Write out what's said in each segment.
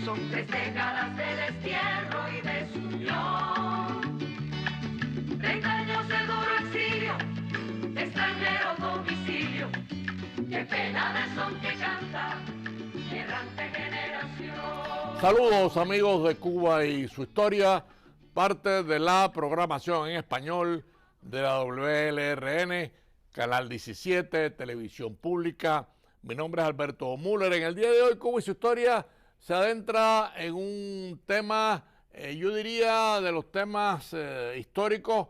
Son 3 décadas de destierro y desunión. 30 años de duro exilio, extranjero domicilio. Qué pena de son que canta mi errante generación. Saludos amigos de Cuba y su historia, parte de la programación en español de la WLRN, Canal 17, Televisión Pública. Mi nombre es Alberto Müller. En el día de hoy, Cuba y su historia se adentra en un tema, yo diría, de los temas históricos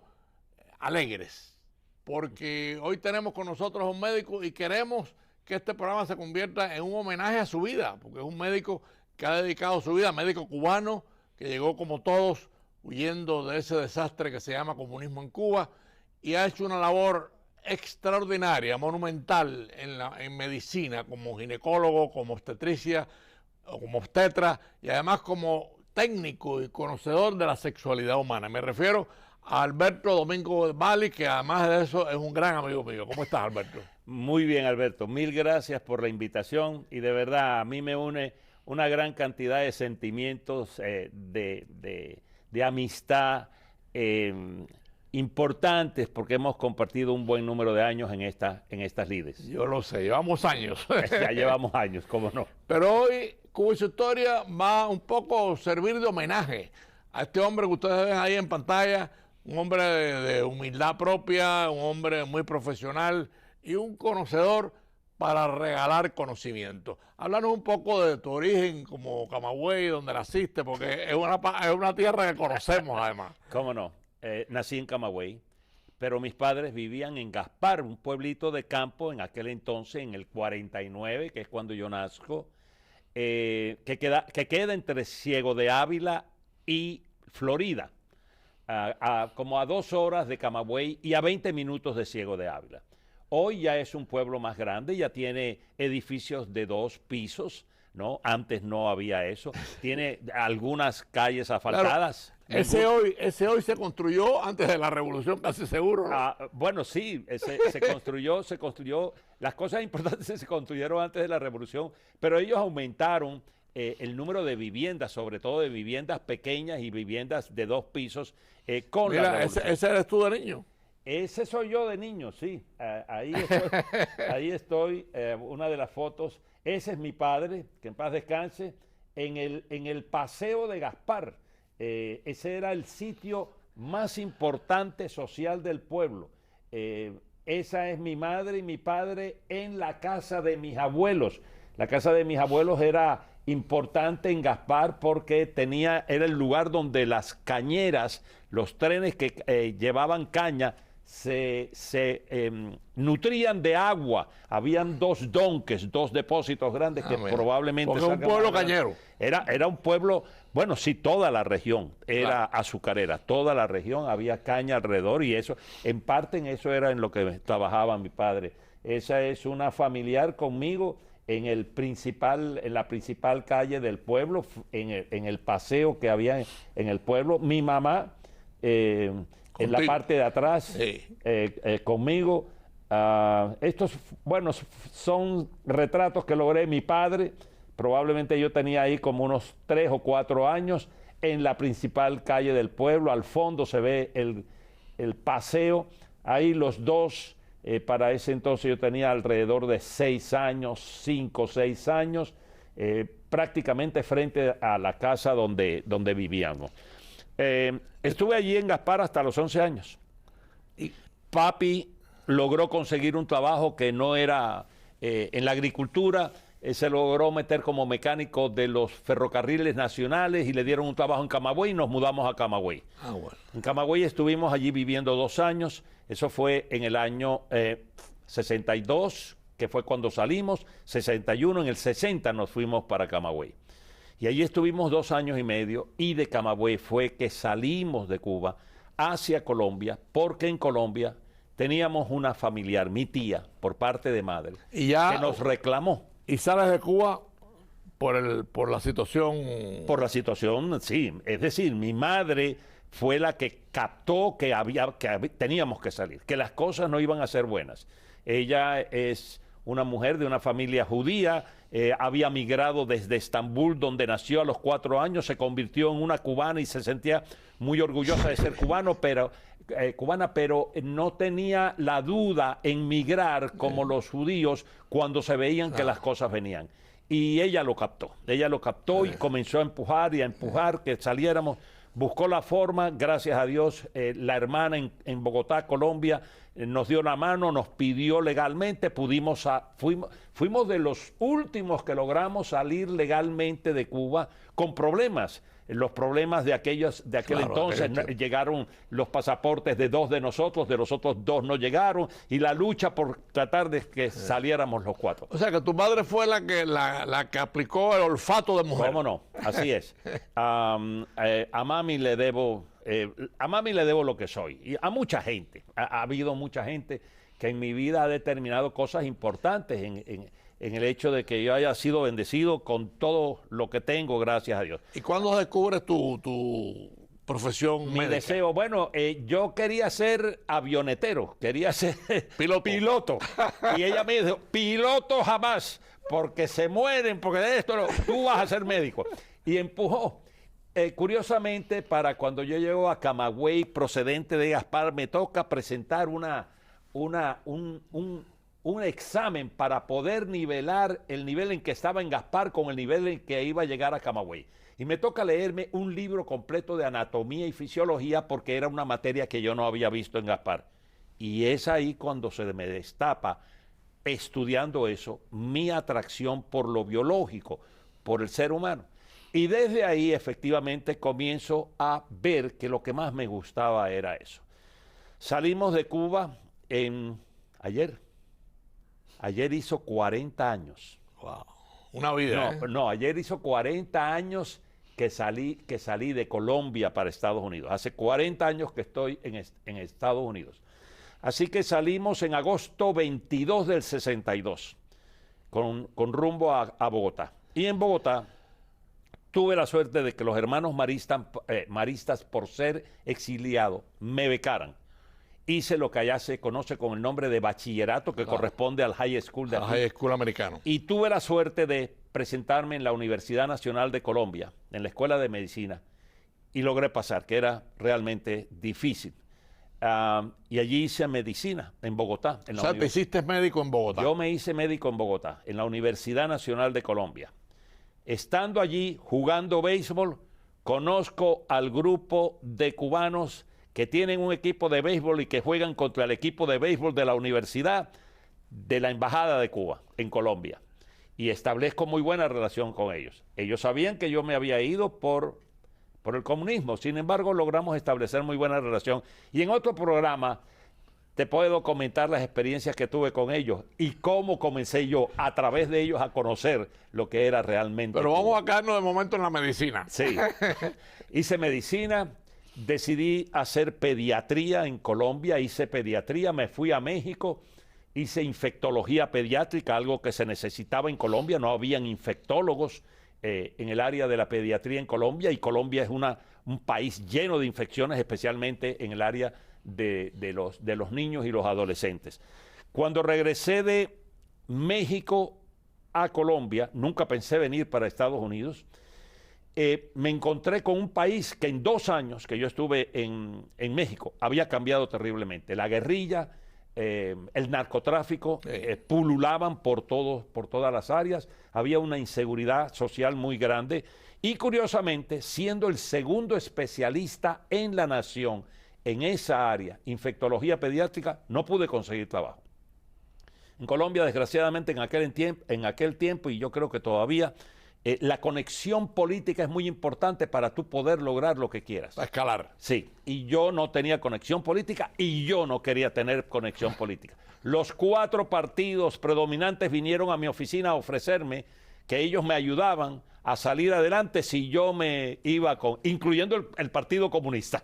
alegres, porque hoy tenemos con nosotros a un médico y queremos que este programa se convierta en un homenaje a su vida, porque es un médico que ha dedicado su vida, médico cubano, que llegó como todos huyendo de ese desastre que se llama comunismo en Cuba y ha hecho una labor extraordinaria, monumental en medicina, como ginecólogo, como obstetricia, o como obstetra, y además como técnico y conocedor de la sexualidad humana. Me refiero a Alberto Domingo Bali, que además de eso es un gran amigo mío. ¿Cómo estás, Alberto? Muy bien, Alberto. Mil gracias por la invitación y de verdad a mí me une una gran cantidad de sentimientos de amistad importantes porque hemos compartido un buen número de años en estas lides. Yo lo sé, llevamos años. Ya llevamos años, cómo no. Pero hoy Cuba y su historia va un poco servir de homenaje a este hombre que ustedes ven ahí en pantalla, un hombre de humildad propia, un hombre muy profesional y un conocedor para regalar conocimiento. Háblanos un poco de tu origen como Camagüey, donde naciste, porque es una tierra que conocemos además. Cómo no. Nací en Camagüey, pero mis padres vivían en Gaspar, un pueblito de campo en aquel entonces, en el 49, que es cuando yo nazco, que queda entre Ciego de Ávila y Florida, como a 2 horas de Camagüey y a 20 minutos de Ciego de Ávila. Hoy ya es un pueblo más grande, ya tiene edificios de 2 pisos, ¿no? Antes no había eso. Tiene algunas calles asfaltadas. Claro. Ese hoy se construyó antes de la revolución, casi seguro, ¿no? Bueno, sí, se construyó, las cosas importantes se construyeron antes de la revolución, pero ellos aumentaron el número de viviendas, sobre todo de viviendas pequeñas y viviendas de 2 pisos con Mira, la revolución. ese eres tú de niño. Ese soy yo de niño, sí. Ahí estoy, una de las fotos. Ese es mi padre, que en paz descanse, en el Paseo de Gaspar. Ese era el sitio más importante social del pueblo. Esa es mi madre y mi padre en la casa de mis abuelos. La casa de mis abuelos era importante en Gaspar porque era el lugar donde las cañeras, los trenes que llevaban caña, se nutrían de agua. Habían 2 donques, 2 depósitos grandes que probablemente... Porque es un pueblo cañero. Era un pueblo, bueno, sí, toda la región era azucarera, toda la región había caña alrededor y eso, en parte en eso era en lo que trabajaba mi padre. Esa es una familiar conmigo en la principal calle del pueblo, en el paseo que había en el pueblo. Mi mamá... en la parte de atrás, sí. Conmigo. Estos, bueno, son retratos que logré mi padre. Probablemente yo tenía ahí como unos 3 o 4 años, en la principal calle del pueblo. Al fondo se ve el paseo. Ahí los dos, para ese entonces yo tenía alrededor de 6 años, 5 o 6 años, prácticamente frente a la casa donde vivíamos. Estuve allí en Gaspar hasta los 11 años. Y papi logró conseguir un trabajo que no era en la agricultura. Se logró meter como mecánico de los ferrocarriles nacionales y le dieron un trabajo en Camagüey y nos mudamos a Camagüey. Bueno. En Camagüey estuvimos allí viviendo 2 años. Eso fue en el año 62, que fue cuando salimos. 61, en el 60 nos fuimos para Camagüey. Y allí estuvimos 2 años y medio y de Camagüey fue que salimos de Cuba hacia Colombia, porque en Colombia teníamos una familiar, mi tía, por parte de madre, que nos reclamó. ¿Y sales de Cuba por la situación? Por la situación, sí. Es decir, mi madre fue la que captó que teníamos que salir, que las cosas no iban a ser buenas. Ella es una mujer de una familia judía, había migrado desde Estambul, donde nació a los 4 años, se convirtió en una cubana y se sentía muy orgullosa de ser cubana, pero no tenía la duda en migrar como los judíos cuando se veían que las cosas venían. Y ella lo captó y comenzó a empujar que saliéramos. Buscó la forma, gracias a Dios, la hermana en Bogotá, Colombia, nos dio la mano, nos pidió legalmente, fuimos de los últimos que logramos salir legalmente de Cuba con problemas. Los problemas de aquel entonces, llegaron los pasaportes de 2 de los otros 2 no llegaron, y la lucha por tratar de que saliéramos los 4. O sea que tu madre fue la que aplicó el olfato de mujer. ¿Cómo no? Así es. A mami le debo lo que soy. Y a mucha gente. Ha habido mucha gente que en mi vida ha determinado cosas importantes en el hecho de que yo haya sido bendecido con todo lo que tengo, gracias a Dios. ¿Y cuándo descubres tu profesión médica? Mi deseo, bueno, yo quería ser avionetero, quería ser piloto. Y ella me dijo, piloto jamás, porque se mueren, porque de esto no, tú vas a ser médico. Y empujó. Curiosamente, para cuando yo llego a Camagüey, procedente de Gaspar, me toca presentar un examen para poder nivelar el nivel en que estaba en Gaspar con el nivel en que iba a llegar a Camagüey. Y me toca leerme un libro completo de anatomía y fisiología porque era una materia que yo no había visto en Gaspar. Y es ahí cuando se me destapa, estudiando eso, mi atracción por lo biológico, por el ser humano. Y desde ahí efectivamente comienzo a ver que lo que más me gustaba era eso. Salimos de Cuba ayer. Ayer hizo 40 años. Wow. Una vida. No, ayer hizo 40 años que salí de Colombia para Estados Unidos. Hace 40 años que estoy en Estados Unidos. Así que salimos en agosto 22 del 62 con rumbo a Bogotá. Y en Bogotá tuve la suerte de que los hermanos maristas, por ser exiliado, me becaran. Hice lo que allá se conoce con el nombre de bachillerato, que corresponde al high school de aquí. High school americano. Y tuve la suerte de presentarme en la Universidad Nacional de Colombia, en la Escuela de Medicina, y logré pasar, que era realmente difícil. Y allí hice medicina en Bogotá. O sea, te hiciste médico en Bogotá. Yo me hice médico en Bogotá, en la Universidad Nacional de Colombia. Estando allí, jugando béisbol, conozco al grupo de cubanos que tienen un equipo de béisbol y que juegan contra el equipo de béisbol de la Universidad de la Embajada de Cuba en Colombia. Y establezco muy buena relación con ellos. Ellos sabían que yo me había ido por el comunismo. Sin embargo, logramos establecer muy buena relación. Y en otro programa te puedo comentar las experiencias que tuve con ellos y cómo comencé yo a través de ellos a conocer lo que era realmente Pero Cuba. vamos a quedarnos de momento en la medicina. Sí. Hice medicina. Decidí hacer pediatría en Colombia, hice pediatría, me fui a México, hice infectología pediátrica, algo que se necesitaba en Colombia, no habían infectólogos en el área de la pediatría en Colombia, y Colombia es un país lleno de infecciones, especialmente en el área de los niños y los adolescentes. Cuando regresé de México a Colombia, nunca pensé venir para Estados Unidos. Me encontré con un país que en 2 años que yo estuve en México había cambiado terriblemente. La guerrilla, el narcotráfico pululaban por todas las áreas. Había una inseguridad social muy grande. Y curiosamente, siendo el segundo especialista en la nación en esa área, infectología pediátrica, no pude conseguir trabajo. En Colombia, desgraciadamente, en aquel tiempo, y yo creo que todavía, la conexión política es muy importante para tú poder lograr lo que quieras. Para escalar. Sí, y yo no tenía conexión política y yo no quería tener conexión política. Los 4 partidos predominantes vinieron a mi oficina a ofrecerme que ellos me ayudaban a salir adelante si yo me iba incluyendo el Partido Comunista.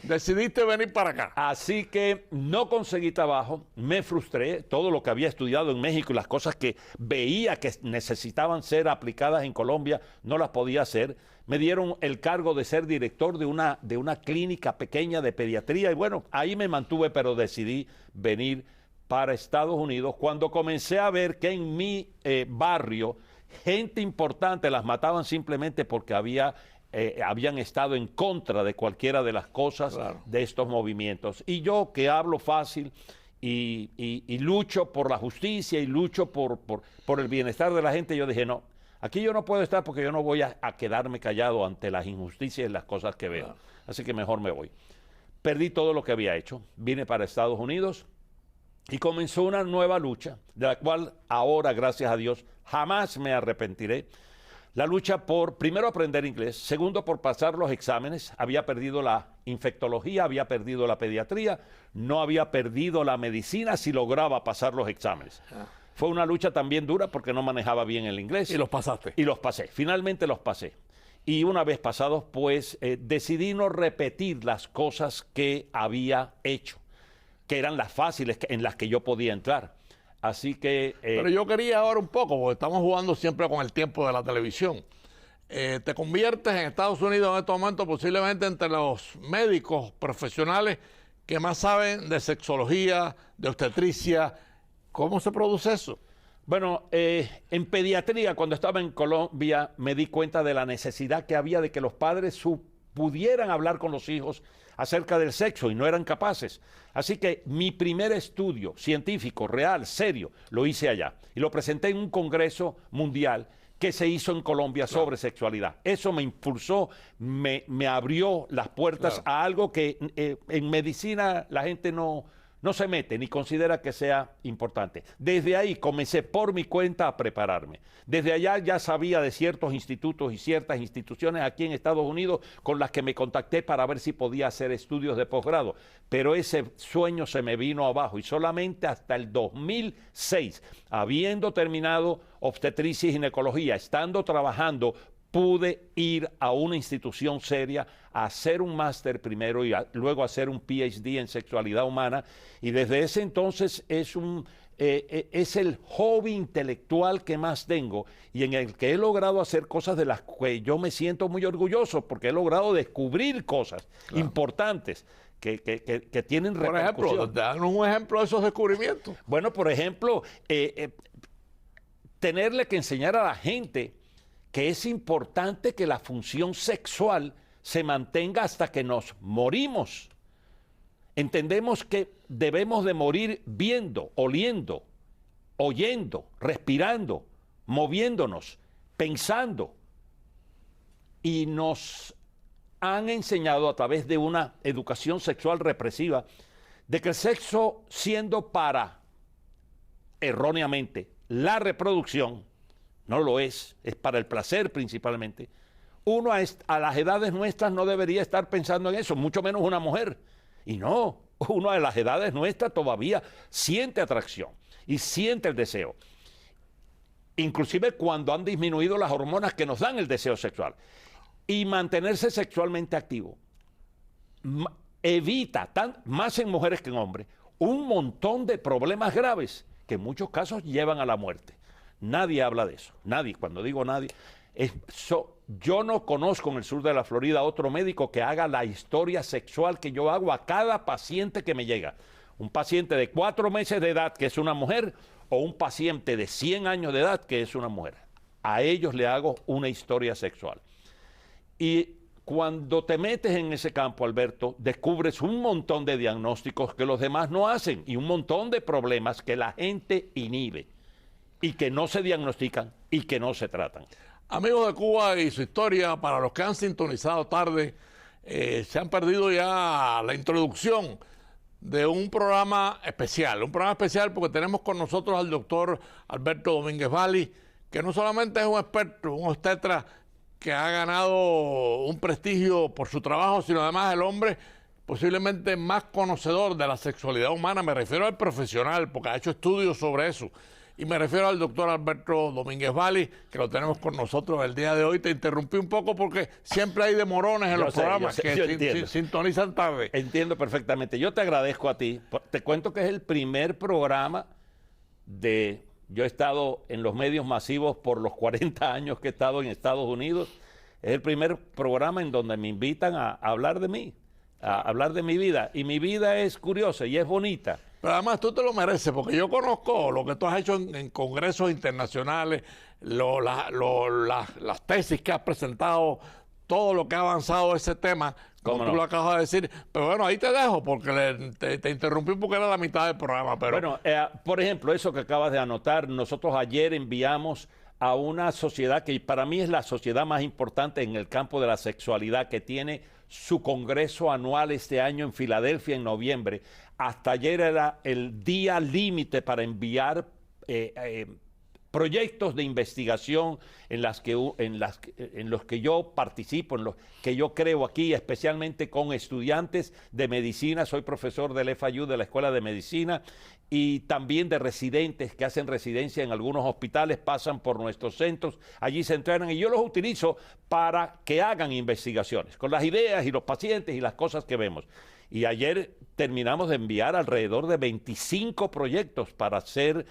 Decidiste venir para acá. Así que no conseguí trabajo, me frustré, todo lo que había estudiado en México y las cosas que veía que necesitaban ser aplicadas en Colombia, no las podía hacer. Me dieron el cargo de ser director de una clínica pequeña de pediatría y bueno, ahí me mantuve, pero decidí venir para Estados Unidos cuando comencé a ver que en mi barrio gente importante las mataban simplemente porque habían estado en contra de cualquiera de las cosas de estos movimientos. Y yo, que hablo fácil y lucho por la justicia y lucho por el bienestar de la gente, yo dije, no, aquí yo no puedo estar porque yo no voy a quedarme callado ante las injusticias y las cosas que veo. Así que mejor me voy. Perdí todo lo que había hecho, vine para Estados Unidos y comenzó una nueva lucha, de la cual ahora, gracias a Dios, jamás me arrepentiré. La lucha por, primero, aprender inglés, segundo, por pasar los exámenes. Había perdido la infectología, había perdido la pediatría, no había perdido la medicina si lograba pasar los exámenes. Fue una lucha también dura porque no manejaba bien el inglés. ¿Y los pasaste? Y los pasé, finalmente los pasé. Y una vez pasados, pues decidí no repetir las cosas que había hecho, que eran las fáciles en las que yo podía entrar. Así que... Pero yo quería ahora un poco, porque estamos jugando siempre con el tiempo de la televisión. Te conviertes en Estados Unidos en estos momentos posiblemente entre los médicos profesionales que más saben de sexología, de obstetricia. ¿Cómo se produce eso? Bueno, en pediatría, cuando estaba en Colombia, me di cuenta de la necesidad que había de que los padres pudieran hablar con los hijos acerca del sexo y no eran capaces. Así que mi primer estudio científico, real, serio, lo hice allá. Y lo presenté en un congreso mundial que se hizo en Colombia sobre sexualidad. Eso me impulsó, me abrió las puertas a algo que en medicina la gente no se mete ni considera que sea importante. Desde ahí comencé por mi cuenta a prepararme. Desde allá ya sabía de ciertos institutos y ciertas instituciones aquí en Estados Unidos con las que me contacté para ver si podía hacer estudios de posgrado. Pero ese sueño se me vino abajo y solamente hasta el 2006, habiendo terminado obstetricia y ginecología, estando trabajando, pude ir a una institución seria a hacer un máster primero y luego hacer un PhD en sexualidad humana. Y desde ese entonces es el hobby intelectual que más tengo y en el que he logrado hacer cosas de las que yo me siento muy orgulloso porque he logrado descubrir cosas importantes que tienen repercusión. Por ejemplo, danos un ejemplo de esos descubrimientos. Bueno, por ejemplo, tenerle que enseñar a la gente que es importante que la función sexual se mantenga hasta que nos morimos. Entendemos que debemos de morir viendo, oliendo, oyendo, respirando, moviéndonos, pensando. Y nos han enseñado a través de una educación sexual represiva de que el sexo, siendo para, erróneamente, la reproducción, no lo es para el placer principalmente. Uno a las edades nuestras no debería estar pensando en eso, mucho menos una mujer. Y no, uno a las edades nuestras todavía siente atracción y siente el deseo. Inclusive cuando han disminuido las hormonas que nos dan el deseo sexual. Y mantenerse sexualmente activo evita, más en mujeres que en hombres, un montón de problemas graves que en muchos casos llevan a la muerte. Nadie habla de eso, nadie, cuando digo nadie, yo no conozco en el sur de la Florida otro médico que haga la historia sexual que yo hago a cada paciente que me llega. Un paciente de 4 meses de edad que es una mujer o un paciente de 100 años de edad que es una mujer. A ellos le hago una historia sexual. Y cuando te metes en ese campo, Alberto, descubres un montón de diagnósticos que los demás no hacen y un montón de problemas que la gente inhibe y que no se diagnostican y que no se tratan. Amigos de Cuba y su historia, para los que han sintonizado tarde, se han perdido ya la introducción de un programa especial porque tenemos con nosotros al doctor Alberto Domínguez Valli, que no solamente es un experto, un obstetra que ha ganado un prestigio por su trabajo, sino además el hombre posiblemente más conocedor de la sexualidad humana. Me refiero al profesional, porque ha hecho estudios sobre eso. Y me refiero al doctor Alberto Domínguez Valli, que lo tenemos con nosotros el día de hoy. Te interrumpí un poco porque siempre hay demorones en los programas que sintonizan tarde. Entiendo perfectamente. Yo te agradezco a ti. Te cuento que es el primer programa de... Yo he estado en los medios masivos por los 40 años que he estado en Estados Unidos. Es el primer programa en donde me invitan a hablar de mí, a hablar de mi vida. Y mi vida es curiosa y es bonita. Pero además tú te lo mereces, porque yo conozco lo que tú has hecho en congresos internacionales, las tesis que has presentado, todo lo que ha avanzado ese tema, como tú lo acabas de decir. Pero bueno, ahí te dejo, porque te interrumpí porque era la mitad del programa. Pero... Bueno, por ejemplo, eso que acabas de anotar, nosotros ayer enviamos a una sociedad que para mí es la sociedad más importante en el campo de la sexualidad, que tiene su congreso anual este año en Filadelfia en noviembre. Hasta ayer era el día límite para enviar proyectos de investigación en los que yo participo, en los que yo creo aquí, especialmente con estudiantes de medicina. Soy profesor del FIU, de la Escuela de Medicina, y también de residentes que hacen residencia en algunos hospitales, pasan por nuestros centros, allí se entrenan y yo los utilizo para que hagan investigaciones con las ideas y los pacientes y las cosas que vemos. Y ayer terminamos de enviar alrededor de 25 proyectos para ser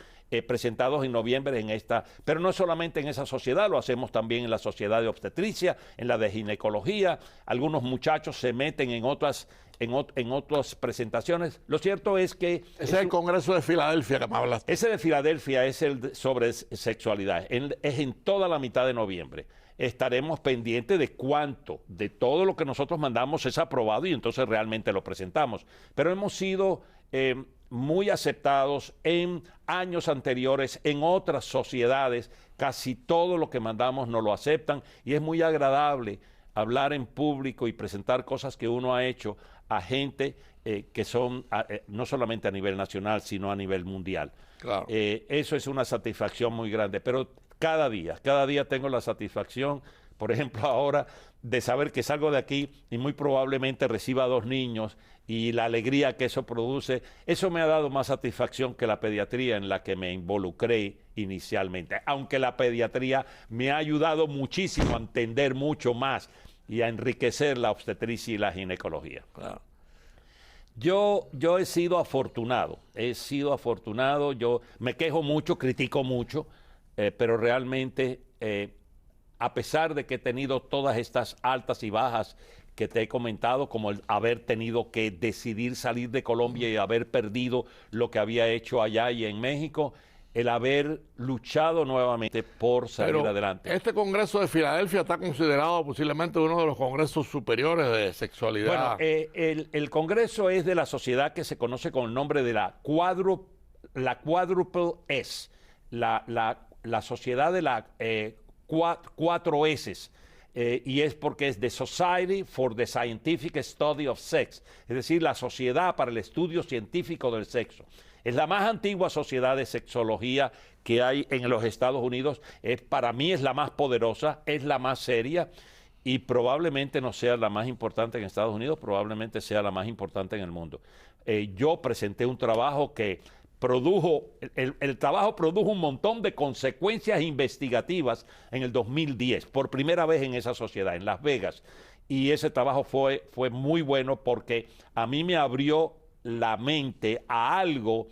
presentados en noviembre en esta, pero no solamente en esa sociedad, lo hacemos también en la sociedad de obstetricia, en la de ginecología. Algunos muchachos se meten en otras presentaciones. Lo cierto es que... Ese es el Congreso de Filadelfia que me hablaste. Ese de Filadelfia es el sobre sexualidad. Es en toda la mitad de noviembre. Estaremos pendientes de cuánto de todo lo que nosotros mandamos es aprobado y entonces realmente lo presentamos. Pero hemos sido muy aceptados en años anteriores, en otras sociedades. Casi todo lo que mandamos nos lo aceptan y es muy agradable hablar en público y presentar cosas que uno ha hecho a gente que son no solamente a nivel nacional, sino a nivel mundial. Claro. Eso es una satisfacción muy grande, pero cada día tengo la satisfacción, por ejemplo, ahora de saber que salgo de aquí y muy probablemente reciba 2 niños y la alegría que eso produce. Eso me ha dado más satisfacción que la pediatría en la que me involucré inicialmente, aunque la pediatría me ha ayudado muchísimo a entender mucho más y a enriquecer la obstetricia y la ginecología. Claro. Yo he sido afortunado, yo me quejo mucho, critico mucho, pero realmente, a pesar de que he tenido todas estas altas y bajas que te he comentado, como el haber tenido que decidir salir de Colombia y haber perdido lo que había hecho allá y en México, el haber luchado nuevamente por salir adelante. Este Congreso de Filadelfia está considerado posiblemente uno de los congresos superiores de sexualidad. Bueno, el Congreso es de la sociedad que se conoce con el nombre de la Quadruple S, la sociedad de la 4 S. Y es porque es The Society for the Scientific Study of Sex, es decir, la Sociedad para el Estudio Científico del Sexo. Es la más antigua sociedad de sexología que hay en los Estados Unidos. Para mí es la más poderosa, es la más seria y probablemente no sea la más importante en Estados Unidos, probablemente sea la más importante en el mundo. Yo presenté un trabajo que el trabajo produjo un montón de consecuencias investigativas en el 2010, por primera vez en esa sociedad, en Las Vegas. Y ese trabajo fue muy bueno porque a mí me abrió la mente a algo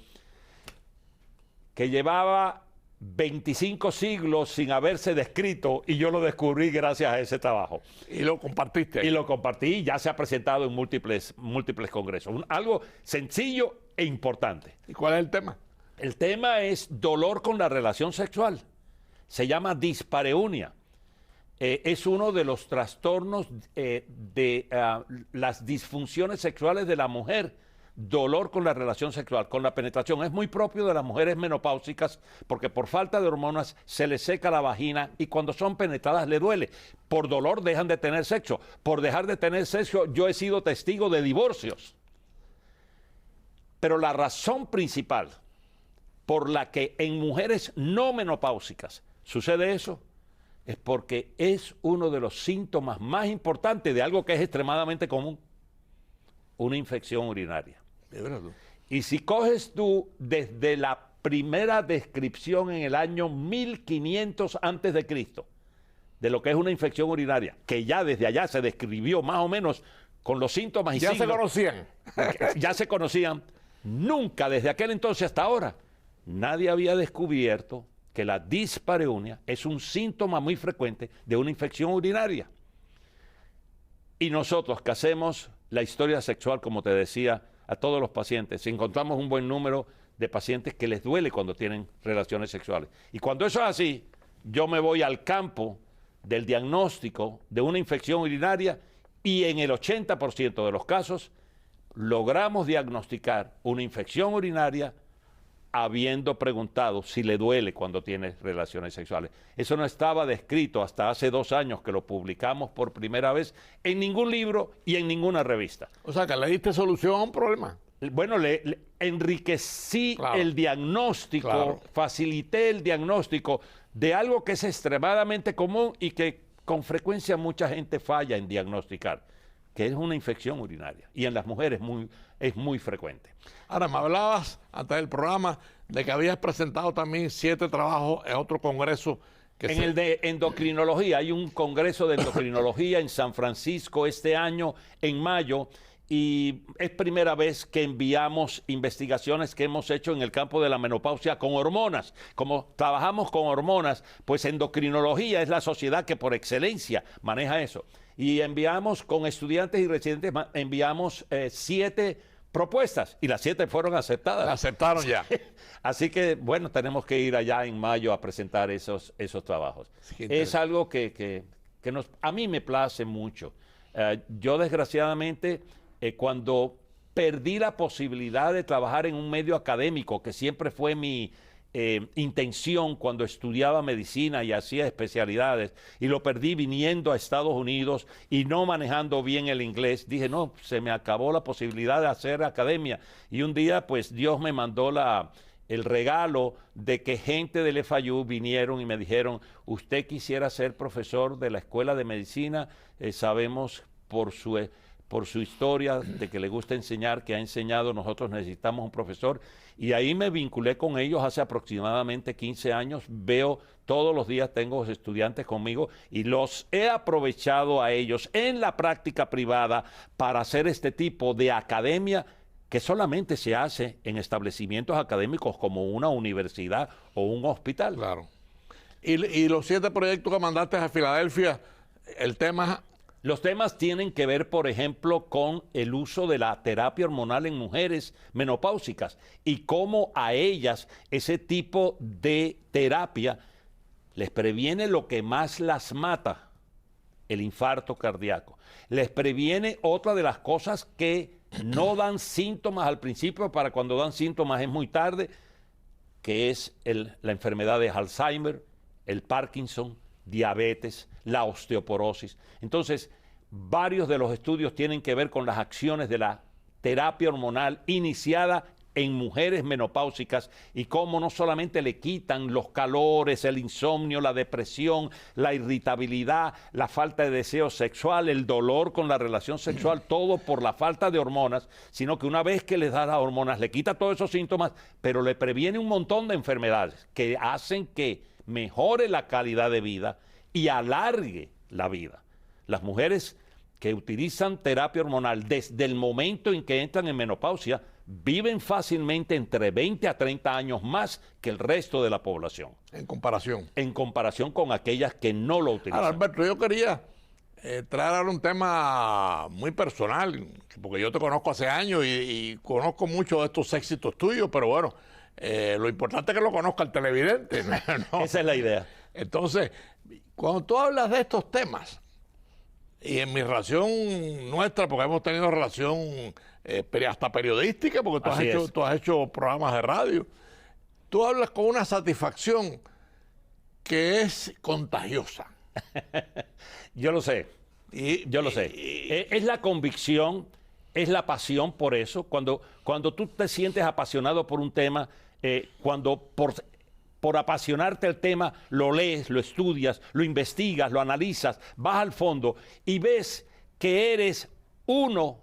que llevaba 25 siglos sin haberse descrito y yo lo descubrí gracias a ese trabajo. Y lo compartiste. Y lo compartí y ya se ha presentado en múltiples congresos. Algo sencillo e importante. ¿Y cuál es el tema? El tema es dolor con la relación sexual. Se llama dispareunia. Es uno de los trastornos de las disfunciones sexuales de la mujer. Dolor con la relación sexual, con la penetración. Es muy propio de las mujeres menopáusicas porque por falta de hormonas se les seca la vagina y cuando son penetradas le duele. Por dolor dejan de tener sexo. Por dejar de tener sexo yo he sido testigo de divorcios. Pero la razón principal por la que en mujeres no menopáusicas sucede eso es porque es uno de los síntomas más importantes de algo que es extremadamente común, una infección urinaria. Y si coges tú desde la primera descripción en el año 1500 antes de Cristo de lo que es una infección urinaria, que ya desde allá se describió más o menos con los síntomas y signos. Ya se conocían. Ya se conocían. Nunca desde aquel entonces hasta ahora nadie había descubierto que la dispareunia es un síntoma muy frecuente de una infección urinaria. Y nosotros que hacemos la historia sexual, como te decía, a todos los pacientes. Si encontramos un buen número de pacientes que les duele cuando tienen relaciones sexuales. Y cuando eso es así, yo me voy al campo del diagnóstico de una infección urinaria y en el 80% de los casos logramos diagnosticar una infección urinaria habiendo preguntado si le duele cuando tiene relaciones sexuales. Eso no estaba descrito hasta hace 2 años que lo publicamos por primera vez en ningún libro y en ninguna revista. O sea, que le diste solución a un problema. Bueno, le enriquecí el diagnóstico, facilité el diagnóstico de algo que es extremadamente común y que con frecuencia mucha gente falla en diagnosticar, que es una infección urinaria. Y en las mujeres es muy frecuente. Ahora, me hablabas antes del programa de que habías presentado también 7 trabajos en otro congreso. En el de endocrinología, hay un congreso de endocrinología en San Francisco este año, en mayo, y es primera vez que enviamos investigaciones que hemos hecho en el campo de la menopausia con hormonas. Como trabajamos con hormonas, pues endocrinología es la sociedad que por excelencia maneja eso. Y enviamos con estudiantes y residentes, enviamos 7 propuestas y las 7 fueron aceptadas. Las aceptaron ya. Así que, bueno, tenemos que ir allá en mayo a presentar esos trabajos. Sí, es algo que a mí me place mucho. Yo, desgraciadamente, cuando perdí la posibilidad de trabajar en un medio académico, que siempre fue mi intención cuando estudiaba medicina y hacía especialidades, y lo perdí viniendo a Estados Unidos y no manejando bien el inglés, dije, no, se me acabó la posibilidad de hacer academia. Y un día, pues, Dios me mandó el regalo de que gente del FIU vinieron y me dijeron, usted quisiera ser profesor de la Escuela de Medicina, sabemos por su historia de que le gusta enseñar, que ha enseñado, nosotros necesitamos un profesor. Y ahí me vinculé con ellos hace aproximadamente 15 años. Veo todos los días, tengo estudiantes conmigo y los he aprovechado a ellos en la práctica privada para hacer este tipo de academia que solamente se hace en establecimientos académicos como una universidad o un hospital. Claro. Y los 7 proyectos que mandaste a Filadelfia, el tema... Los temas tienen que ver, por ejemplo, con el uso de la terapia hormonal en mujeres menopáusicas y cómo a ellas ese tipo de terapia les previene lo que más las mata, el infarto cardíaco. Les previene otra de las cosas que no dan síntomas al principio, para cuando dan síntomas es muy tarde, que es la enfermedad de Alzheimer, el Parkinson, diabetes, la osteoporosis. Entonces, varios de los estudios tienen que ver con las acciones de la terapia hormonal iniciada en mujeres menopáusicas y cómo no solamente le quitan los calores, el insomnio, la depresión, la irritabilidad, la falta de deseo sexual, el dolor con la relación sexual, todo por la falta de hormonas, sino que una vez que les da las hormonas le quita todos esos síntomas, pero le previene un montón de enfermedades que hacen que mejore la calidad de vida y alargue la vida. Las mujeres que utilizan terapia hormonal desde el momento en que entran en menopausia viven fácilmente entre 20 a 30 años más que el resto de la población. En comparación. En comparación con aquellas que no lo utilizan. Ahora, Alberto, yo quería traer ahora un tema muy personal, porque yo te conozco hace años y conozco mucho de estos éxitos tuyos, pero bueno, lo importante es que lo conozca el televidente, ¿no? Esa es la idea. Entonces, cuando tú hablas de estos temas, y en mi relación nuestra, porque hemos tenido relación hasta periodística, porque tú has hecho programas de radio, tú hablas con una satisfacción que es contagiosa. Yo lo sé, yo lo sé. Es la convicción, es la pasión por eso. Cuando tú te sientes apasionado por un tema, cuando por apasionarte el tema, lo lees, lo estudias, lo investigas, lo analizas, vas al fondo y ves que eres uno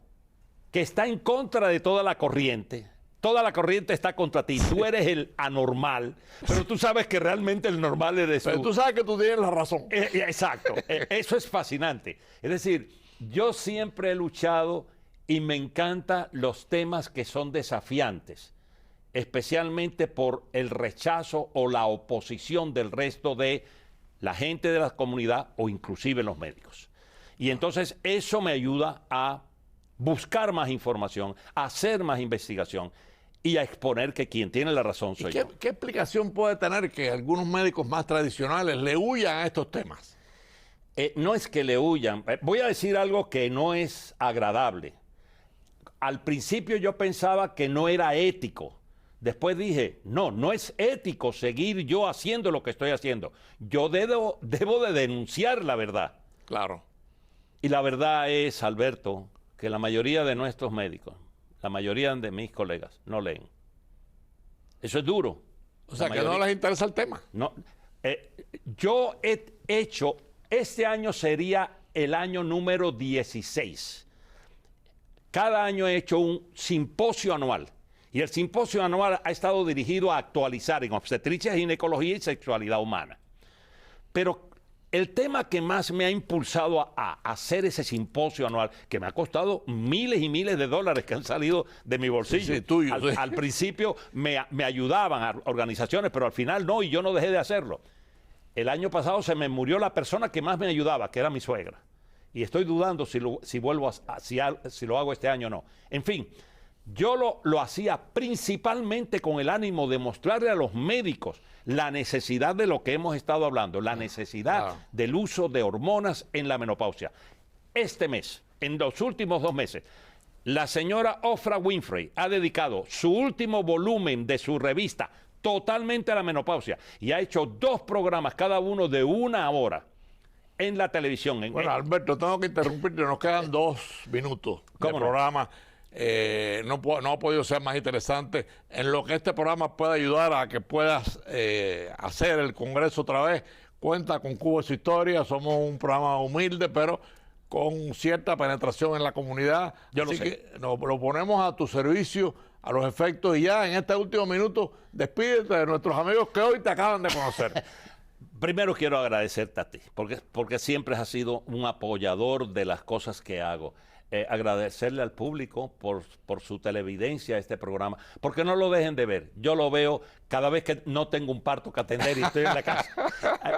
que está en contra de toda la corriente. Toda la corriente está contra ti. Tú eres el anormal, pero tú sabes que realmente el normal eres tú. Pero tú sabes que tú tienes la razón. Exacto. Eso es fascinante. Es decir, yo siempre he luchado y me encantan los temas que son desafiantes, especialmente por el rechazo o la oposición del resto de la gente de la comunidad o inclusive los médicos. Y entonces eso me ayuda a buscar más información, hacer más investigación y a exponer que quien tiene la razón soy yo. ¿Qué explicación puede tener que algunos médicos más tradicionales le huyan a estos temas? No es que le huyan. Voy a decir algo que no es agradable. Al principio yo pensaba que no era ético. Después dije, no es ético seguir yo haciendo lo que estoy haciendo. Yo debo de denunciar la verdad. Claro. Y la verdad es, Alberto, que la mayoría de nuestros médicos, la mayoría de mis colegas, no leen. Eso es duro. O sea, que no les interesa el tema. No, yo he hecho, este año sería el año número 16. Cada año he hecho un simposio anual. Y el simposio anual ha estado dirigido a actualizar en obstetricia, ginecología y sexualidad humana. Pero el tema que más me ha impulsado a hacer ese simposio anual, que me ha costado miles y miles de dólares que han salido de mi bolsillo. Sí, tuyo, sí. Al principio me ayudaban a organizaciones, pero al final no, y yo no dejé de hacerlo. El año pasado se me murió la persona que más me ayudaba, que era mi suegra. Y estoy dudando si lo hago este año o no. En fin, yo lo hacía principalmente con el ánimo de mostrarle a los médicos la necesidad de lo que hemos estado hablando, la necesidad del uso de hormonas en la menopausia. Este mes, en los últimos 2 meses, la señora Oprah Winfrey ha dedicado su último volumen de su revista totalmente a la menopausia y ha hecho 2 programas, cada uno de 1 hora, en la televisión. Bueno, Alberto, tengo que interrumpirte, nos quedan 2 minutos de programa. No ha podido ser más interesante. En lo que este programa puede ayudar a que puedas hacer el Congreso otra vez, cuenta con Cuba y su historia. Somos un programa humilde, pero con cierta penetración en la comunidad. Yo lo sé. Que lo ponemos a tu servicio, a los efectos. Y ya en este último minuto, despídete de nuestros amigos que hoy te acaban de conocer. Primero quiero agradecerte a ti, porque siempre has sido un apoyador de las cosas que hago. Agradecerle al público por su televidencia a este programa, porque no lo dejen de ver. Yo lo veo cada vez que no tengo un parto que atender y estoy en la casa.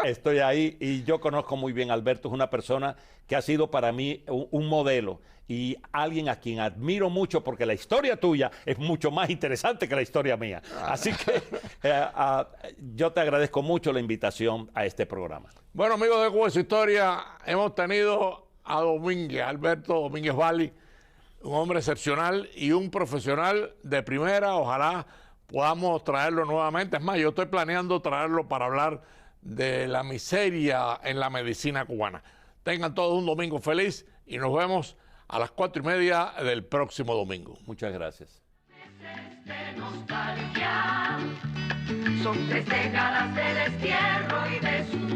Estoy ahí y yo conozco muy bien a Alberto. Es una persona que ha sido para mí un modelo y alguien a quien admiro mucho, porque la historia tuya es mucho más interesante que la historia mía. Así que yo te agradezco mucho la invitación a este programa. Bueno, amigos de Cuba y su historia, hemos tenido a Domínguez, Alberto Domínguez Valli, un hombre excepcional y un profesional de primera. Ojalá podamos traerlo nuevamente. Es más, yo estoy planeando traerlo para hablar de la miseria en la medicina cubana. Tengan todos un domingo feliz y nos vemos a las 4:30 del próximo domingo. Muchas gracias. De nostalgia, son 3 décadas de destierro y de su